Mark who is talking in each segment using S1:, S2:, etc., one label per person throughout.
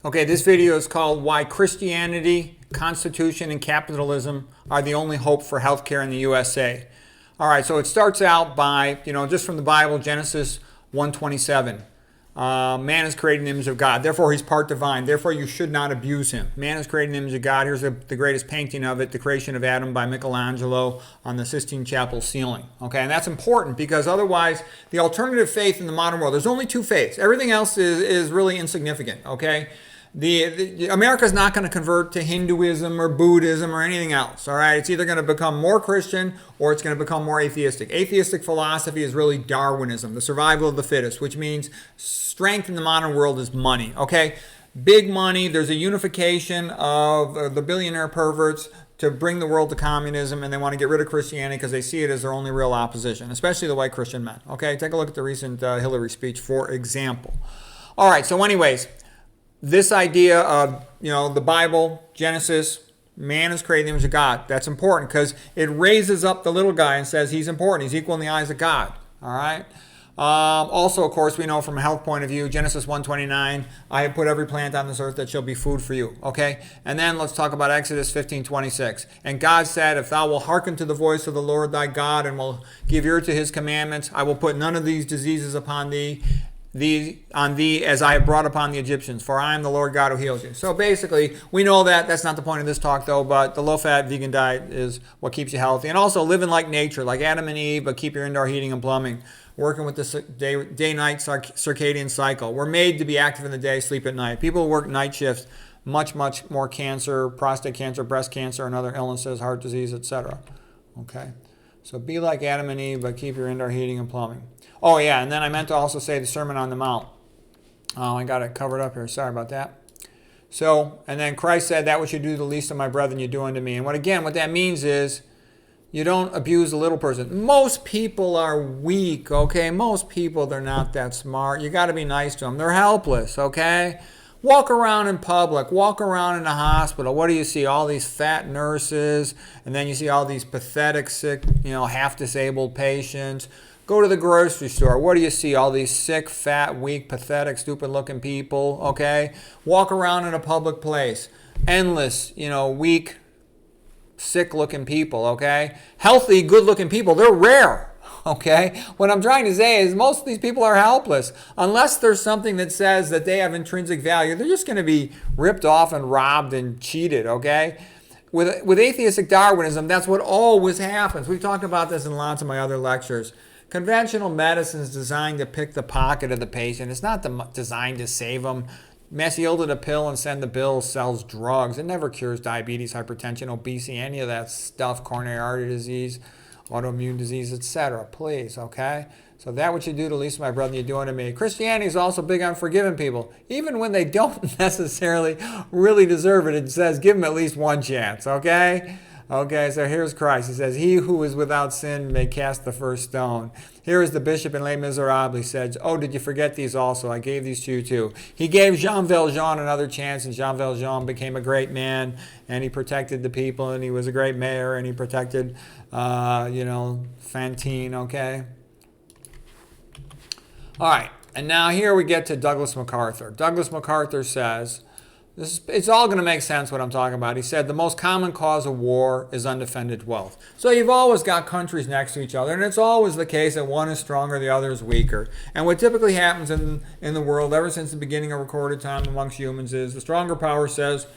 S1: Okay, this video is called Why Christianity, Constitution, and Capitalism Are the Only Hope for Healthcare in the USA. All right, so it starts out by, just from the Bible, Genesis 1:27. Man is created in the image of God. Therefore, he's part divine. Therefore, you should not abuse him. Man is created in the image of God. Here's the greatest painting of it, The Creation of Adam by Michelangelo on the Sistine Chapel ceiling. Okay, and that's important because otherwise, the alternative faith in the modern world, there's only two faiths. Everything else is really insignificant, okay? America's not going to convert to Hinduism or Buddhism or anything else, all right? It's either going to become more Christian or it's going to become more atheistic. Atheistic philosophy is really Darwinism, the survival of the fittest, which means strength in the modern world is money, okay? Big money, there's a unification of the billionaire perverts to bring the world to communism, and they want to get rid of Christianity because they see it as their only real opposition, especially the white Christian men, okay? Take a look at the recent Hillary speech, for example. All right, so anyways, this idea of, the Bible, Genesis, man is created in the image of God. That's important because it raises up the little guy and says he's important. He's equal in the eyes of God. All right. Also, of course, we know from a health point of view, Genesis 1:29, I have put every plant on this earth that shall be food for you. Okay. And then let's talk about Exodus 15:26. And God said, if thou wilt hearken to the voice of the Lord thy God and will give ear to his commandments, I will put none of these diseases upon thee as I have brought upon the Egyptians, for I am the Lord God who heals you. So basically, we know that. That's not the point of this talk, though, but the low-fat vegan diet is what keeps you healthy. And also living like nature, like Adam and Eve, but keep your indoor heating and plumbing. Working with the day-night circadian cycle. We're made to be active in the day, sleep at night. People who work night shifts, much more cancer, prostate cancer, breast cancer, and other illnesses, heart disease, etc. Okay? So be like Adam and Eve, but keep your indoor heating and plumbing. Oh, yeah, and then I meant to also say the Sermon on the Mount. Oh, I got it covered up here. Sorry about that. So, and then Christ said, that which you do to the least of my brethren, you do unto me. And what that means is you don't abuse the little person. Most people are weak, okay? Most people, they're not that smart. You got to be nice to them. They're helpless, okay? Walk around in public, walk around in a hospital. What do you see? All these fat nurses, and then you see all these pathetic, sick, half-disabled patients. Go to the grocery store. What do you see? All these sick, fat, weak, pathetic, stupid-looking people, okay? Walk around in a public place. Endless, weak, sick-looking people, okay? Healthy, good-looking people, they're rare, okay? What I'm trying to say is most of these people are helpless. Unless there's something that says that they have intrinsic value, they're just going to be ripped off and robbed and cheated, okay? With atheistic Darwinism, that's what always happens. We've talked about this in lots of my other lectures. Conventional medicine is designed to pick the pocket of the patient. It's not designed to save them. Yielded a pill and send the bill sells drugs. It never cures diabetes, hypertension, obesity, any of that stuff, coronary artery disease, autoimmune disease, etc. Please, okay? So that what you do to least of my brother, you do unto me. Christianity is also big on forgiving people. Even when they don't necessarily really deserve it, it says give them at least one chance, okay? Okay, so here's Christ. He says, he who is without sin may cast the first stone. Here is the bishop in Les Miserables. He said, oh, did you forget these also? I gave these to you too. He gave Jean Valjean another chance, and Jean Valjean became a great man, and he protected the people, and he was a great mayor, and he protected, Fantine, okay? All right, and now here we get to Douglas MacArthur. Douglas MacArthur says, it's all going to make sense what I'm talking about. He said the most common cause of war is undefended wealth. So you've always got countries next to each other, and it's always the case that one is stronger, the other is weaker. And what typically happens in the world ever since the beginning of recorded time amongst humans is the stronger power says,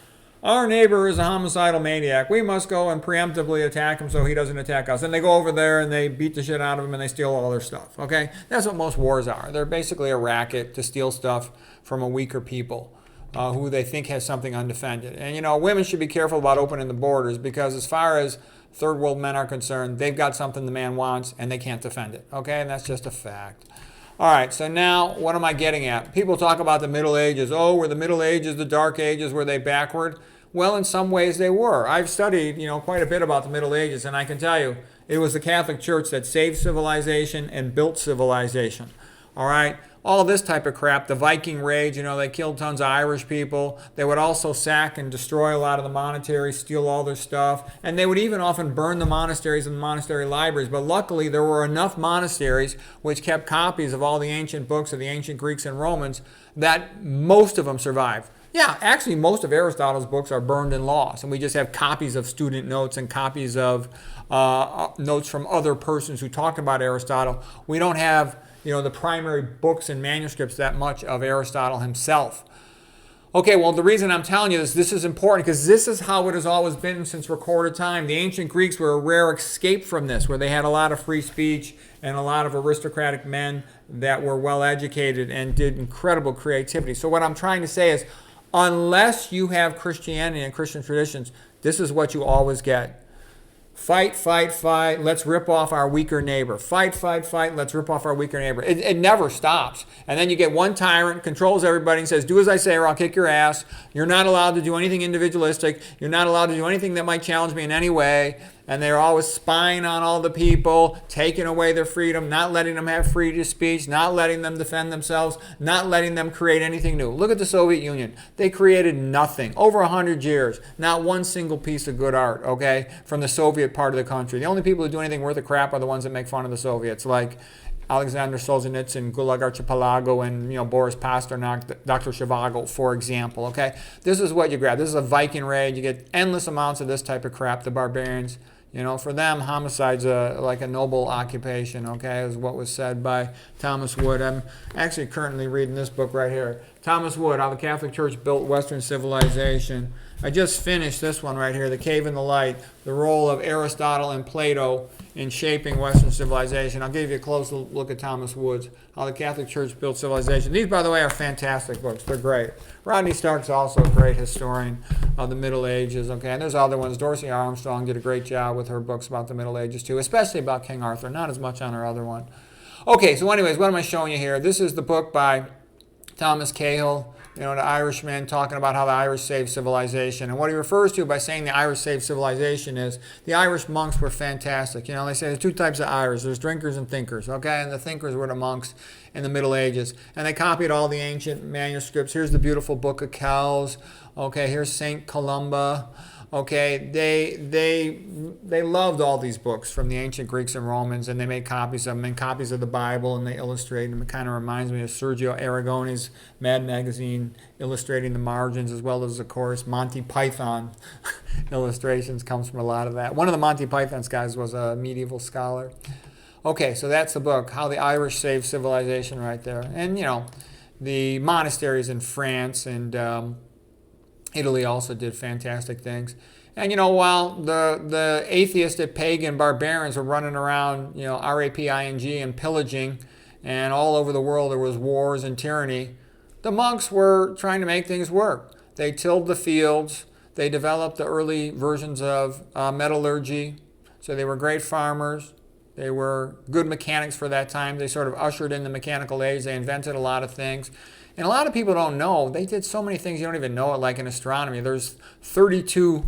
S1: our neighbor is a homicidal maniac. We must go and preemptively attack him so he doesn't attack us. And they go over there and they beat the shit out of him and they steal all their stuff. Okay? That's what most wars are. They're basically a racket to steal stuff from a weaker people. Who they think has something undefended. And, women should be careful about opening the borders because as far as third world men are concerned, they've got something the man wants and they can't defend it. Okay? And that's just a fact. All right, so now what am I getting at? People talk about the Middle Ages. Oh, were the Middle Ages, the Dark Ages, were they backward? Well, in some ways they were. I've studied, quite a bit about the Middle Ages, and I can tell you, it was the Catholic Church that saved civilization and built civilization. All right? All this type of crap, the Viking rage, they killed tons of Irish people. They would also sack and destroy a lot of the monasteries, steal all their stuff. And they would even often burn the monasteries and the monastery libraries. But luckily, there were enough monasteries which kept copies of all the ancient books of the ancient Greeks and Romans that most of them survived. Yeah, actually, most of Aristotle's books are burned and lost, and we just have copies of student notes and copies of notes from other persons who talked about Aristotle. We don't have, the primary books and manuscripts that much of Aristotle himself. Okay, well, the reason I'm telling you this is important because this is how it has always been since recorded time. The ancient Greeks were a rare escape from this, where they had a lot of free speech and a lot of aristocratic men that were well educated and did incredible creativity. So what I'm trying to say is, unless you have Christianity and Christian traditions, this is what you always get. Fight, fight, fight, let's rip off our weaker neighbor. Fight, fight, fight, let's rip off our weaker neighbor. It never stops. And then you get one tyrant, controls everybody, and says, do as I say or I'll kick your ass. You're not allowed to do anything individualistic. You're not allowed to do anything that might challenge me in any way. And they're always spying on all the people, taking away their freedom, not letting them have freedom of speech, not letting them defend themselves, not letting them create anything new. Look at the Soviet Union. They created nothing. Over 100 years, not one single piece of good art, okay, from the Soviet part of the country. The only people who do anything worth a crap are the ones that make fun of the Soviets, like Alexander Solzhenitsyn, Gulag Archipelago, and Boris Pasternak, Dr. Zhivago, for example, okay? This is what you grab. This is a Viking raid. You get endless amounts of this type of crap, the barbarians. For them, homicide's like a noble occupation, okay, is what was said by Thomas Wood. I'm actually currently reading this book right here. Thomas Wood, How the Catholic Church Built Western Civilization. I just finished this one right here, The Cave in the Light, the role of Aristotle and Plato in shaping Western civilization. I'll give you a close look at Thomas Wood's How the Catholic Church Built Civilization. These, by the way, are fantastic books. They're great. Rodney Stark's also a great historian of the Middle Ages. Okay, and there's other ones. Dorsey Armstrong did a great job with her books about the Middle Ages too, especially about King Arthur. Not as much on her other one. Okay, so anyways, what am I showing you here? This is the book by Thomas Cahill, the Irishman, talking about how the Irish saved civilization. And what he refers to by saying the Irish saved civilization is the Irish monks were fantastic. They say there's two types of Irish. There's drinkers and thinkers, okay? And the thinkers were the monks in the Middle Ages. And they copied all the ancient manuscripts. Here's the beautiful Book of Kells. Okay, here's St. Columba. Okay, they loved all these books from the ancient Greeks and Romans, and they made copies of them and copies of the Bible, and they illustrate them. It kind of reminds me of Sergio Aragone's Mad Magazine illustrating the margins, as well as, of course, Monty Python illustrations comes from a lot of that. One of the Monty Python's guys was a medieval scholar. Okay, so that's the book, How the Irish Saved Civilization, right there. And, the monasteries in France and Italy also did fantastic things. And, while the atheistic pagan barbarians were running around, raping and pillaging, and all over the world there was wars and tyranny, the monks were trying to make things work. They tilled the fields. They developed the early versions of metallurgy. So they were great farmers. They were good mechanics for that time. They sort of ushered in the mechanical age. They invented a lot of things. And a lot of people don't know, they did so many things you don't even know it, like in astronomy. There's 32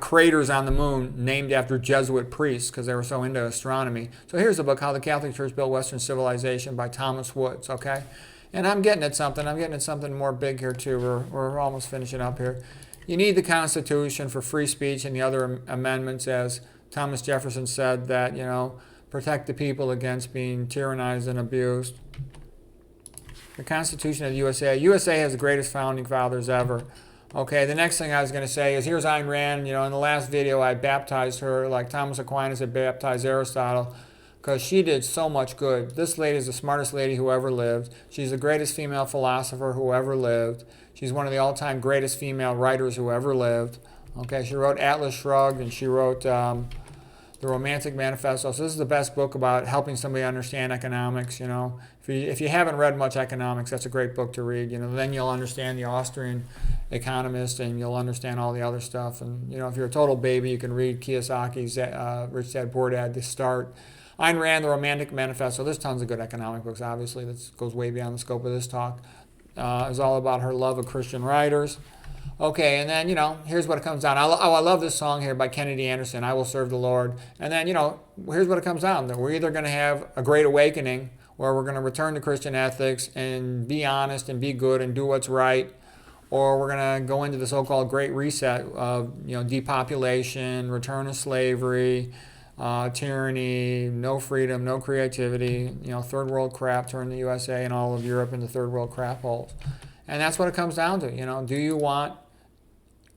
S1: craters on the moon named after Jesuit priests because they were so into astronomy. So here's the book, How the Catholic Church Built Western Civilization by Thomas Woods, okay? And I'm getting at something. I'm getting at something more big here too. We're almost finishing up here. You need the Constitution for free speech and the other amendments, as Thomas Jefferson said, that, protect the people against being tyrannized and abused. The Constitution of the USA. USA has the greatest founding fathers ever. Okay, the next thing I was going to say is here's Ayn Rand. In the last video I baptized her like Thomas Aquinas had baptized Aristotle because she did so much good. This lady is the smartest lady who ever lived. She's the greatest female philosopher who ever lived. She's one of the all-time greatest female writers who ever lived. Okay, she wrote Atlas Shrugged, and she wrote The Romantic Manifesto. So this is the best book about helping somebody understand economics. If you haven't read much economics, that's a great book to read. Then you'll understand the Austrian economist, and you'll understand all the other stuff. And if you're a total baby, you can read Kiyosaki's Rich Dad Poor Dad to start. Ayn Rand, The Romantic Manifesto. There's tons of good economic books, obviously. That goes way beyond the scope of this talk. It's all about her love of Christian writers. Okay, and then, here's what it comes down. I love this song here by Kennedy Anderson, I Will Serve the Lord. And then, here's what it comes down to. We're either going to have a great awakening where we're going to return to Christian ethics and be honest and be good and do what's right, or we're going to go into the so-called Great Reset of, depopulation, return of slavery, tyranny, no freedom, no creativity, third world crap, turn the USA and all of Europe into third world crap holes. And that's what it comes down to. Do you want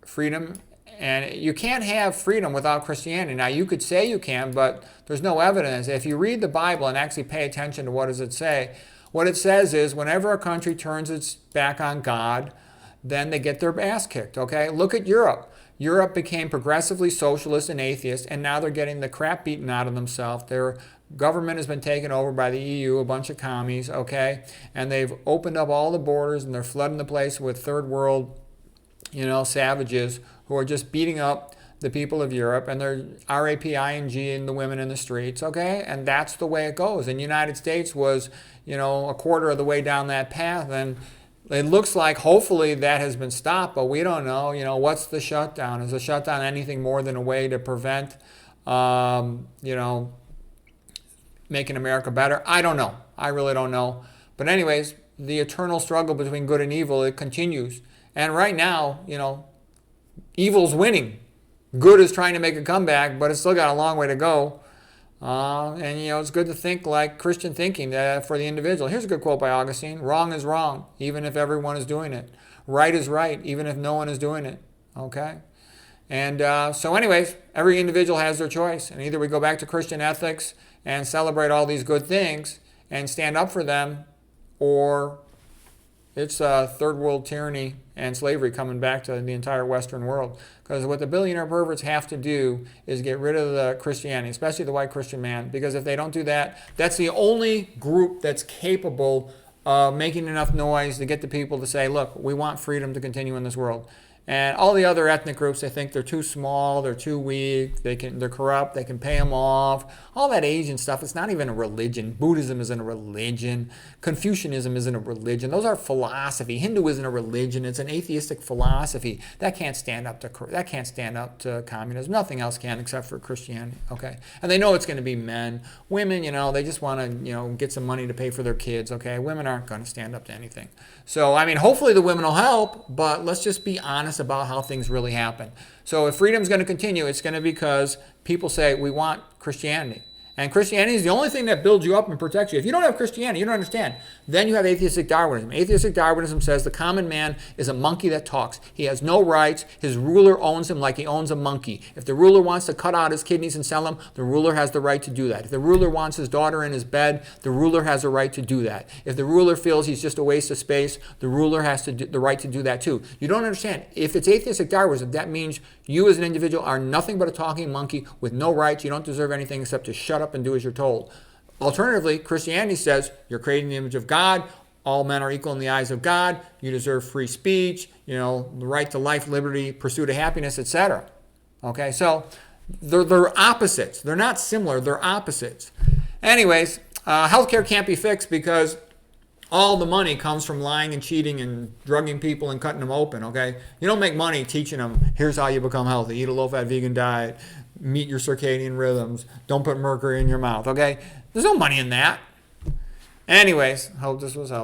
S1: freedom? And you can't have freedom without Christianity. Now, you could say you can, but there's no evidence. If you read the Bible and actually pay attention to what does it say, what it says is whenever a country turns its back on God, then they get their ass kicked, okay? Look at Europe. Europe became progressively socialist and atheist, and now they're getting the crap beaten out of themselves. Their government has been taken over by the EU, a bunch of commies, okay? And they've opened up all the borders, and they're flooding the place with third world, savages who are just beating up the people of Europe, and they're raping the women in the streets, okay? And that's the way it goes. And the United States was, a quarter of the way down that path, and it looks like hopefully that has been stopped, but we don't know. What's the shutdown? Is the shutdown anything more than a way to prevent, making America better? I don't know. I really don't know. But anyways, the eternal struggle between good and evil, it continues. And right now, evil's winning. Good is trying to make a comeback, but it's still got a long way to go. And it's good to think like Christian thinking for the individual. Here's a good quote by Augustine. Wrong is wrong, even if everyone is doing it. Right is right, even if no one is doing it. Okay? And so anyways, every individual has their choice. And either we go back to Christian ethics and celebrate all these good things and stand up for them, or it's third world tyranny and slavery coming back to the entire Western world. Because what the billionaire perverts have to do is get rid of the Christianity, especially the white Christian man. Because if they don't do that, that's the only group that's capable of making enough noise to get the people to say, look, we want freedom to continue in this world. And all the other ethnic groups, they think they're too small, they're too weak, they're corrupt, they can pay them off. All that Asian stuff, it's not even a religion. Buddhism isn't a religion. Confucianism isn't a religion. Those are philosophy. Hindu isn't a religion. It's an atheistic philosophy. That can't stand up to communism. Nothing else can except for Christianity. Okay? And they know it's going to be men. Women, they just want to, get some money to pay for their kids. Okay? Women aren't going to stand up to anything. So, hopefully the women will help, but let's just be honest about how things really happen. So if freedom's going to continue, it's going to be because people say we want Christianity. And Christianity is the only thing that builds you up and protects you. If you don't have Christianity, you don't understand. Then you have atheistic Darwinism. Atheistic Darwinism says the common man is a monkey that talks. He has no rights. His ruler owns him like he owns a monkey. If the ruler wants to cut out his kidneys and sell them, the ruler has the right to do that. If the ruler wants his daughter in his bed, the ruler has the right to do that. If the ruler feels he's just a waste of space, the ruler has the right to do that too. You don't understand. If it's atheistic Darwinism, that means you as an individual are nothing but a talking monkey with no rights. You don't deserve anything except to shut up and do as you're told. Alternatively, Christianity says you're created in the image of God. All men are equal in the eyes of God. You deserve free speech, the right to life, liberty, pursuit of happiness, etc. Okay, so they're opposites. They're not similar. They're opposites. Anyways, healthcare can't be fixed because all the money comes from lying and cheating and drugging people and cutting them open, okay? You don't make money teaching them, here's how you become healthy. Eat a low-fat vegan diet. Meet your circadian rhythms. Don't put mercury in your mouth, okay? There's no money in that. Anyways, hope this was helpful.